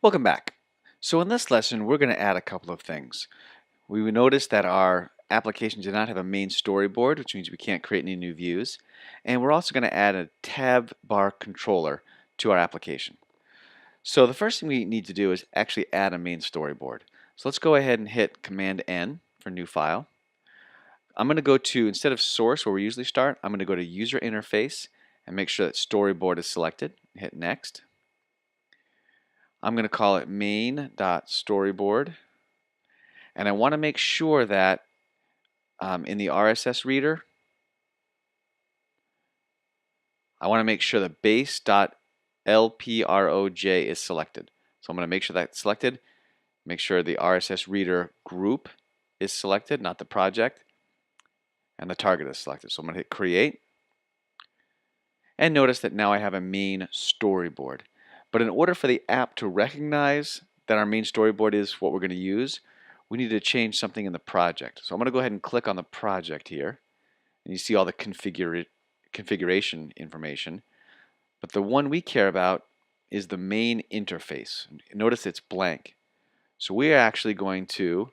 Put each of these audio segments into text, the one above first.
Welcome back. So in this lesson, we're going to add a couple of things. We would notice that our application did not have a main storyboard, which means we can't create any new views. And we're also going to add a tab bar controller to our application. So the first thing we need to do is actually add a main storyboard. So let's go ahead and hit Command N for new file. I'm going to go to, instead of source where we usually start, I'm going to go to user interface and make sure that storyboard is selected. Hit next. I'm going to call it main.storyboard, and I want to make sure that in the RSS reader, I want to make sure the base.lproj is selected. So I'm going to make sure that's selected, make sure the RSS reader group is selected, not the project, and the target is selected. So I'm going to hit create, and notice that now I have a main storyboard. But in order for the app to recognize that our main storyboard is what we're going to use, we need to change something in the project. So I'm going to go ahead and click on the project here, and you see all the configuration information. But the one we care about is the main interface. Notice it's blank. So we are actually going to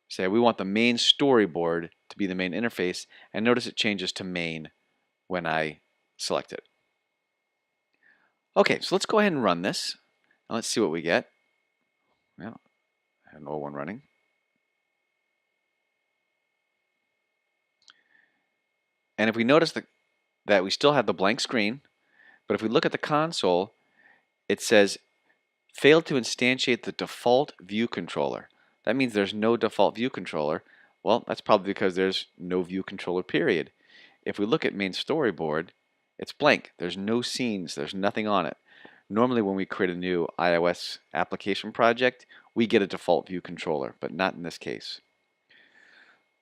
say we want the main storyboard to be the main interface, and notice it changes to main when I select it. Okay, so let's go ahead and run this. Now let's see what we get. Well, I have an old one running. And if we notice that we still have the blank screen, but if we look at the console, it says failed to instantiate the default view controller. That means there's no default view controller. Well, that's probably because there's no view controller, period. If we look at main storyboard, it's blank. There's no scenes. There's nothing on it. Normally when we create a new iOS application project, we get a default view controller, but not in this case.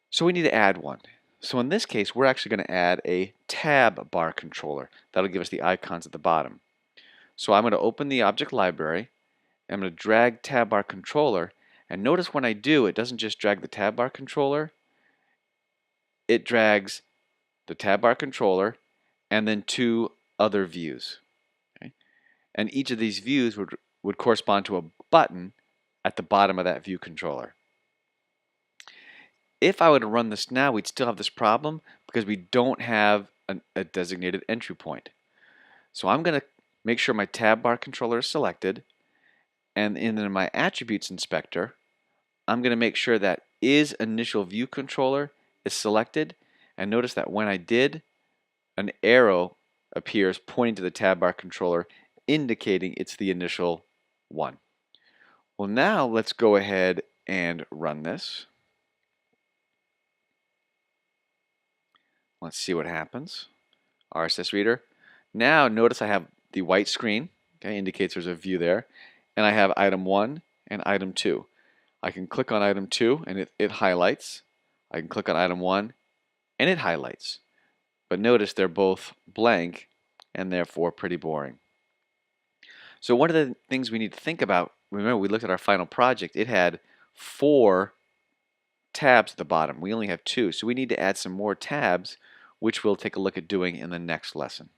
So we need to add one. So in this case, we're actually going to add a tab bar controller. That'll give us the icons at the bottom. So I'm going to open the object library. I'm going to drag tab bar controller, and notice when I do, it doesn't just drag the tab bar controller, it drags the tab bar controller and then two other views. Okay? And each of these views would correspond to a button at the bottom of that view controller. If I were to run this now, we'd still have this problem because we don't have a designated entry point. So I'm going to make sure my tab bar controller is selected, and in my attributes inspector, I'm going to make sure that is initial view controller is selected, and notice that when I did, an arrow appears pointing to the tab bar controller indicating it's the initial one. Well, now let's go ahead and run this. Let's see what happens. RSS reader. Now notice I have the white screen, okay, indicates there's a view there, and I have item 1 and item 2. I can click on item 2 and it highlights. I can click on item 1 and it highlights. But notice they're both blank and therefore pretty boring. So one of the things we need to think about, remember we looked at our final project, it had 4 tabs at the bottom. We only have 2, so we need to add some more tabs, which we'll take a look at doing in the next lesson.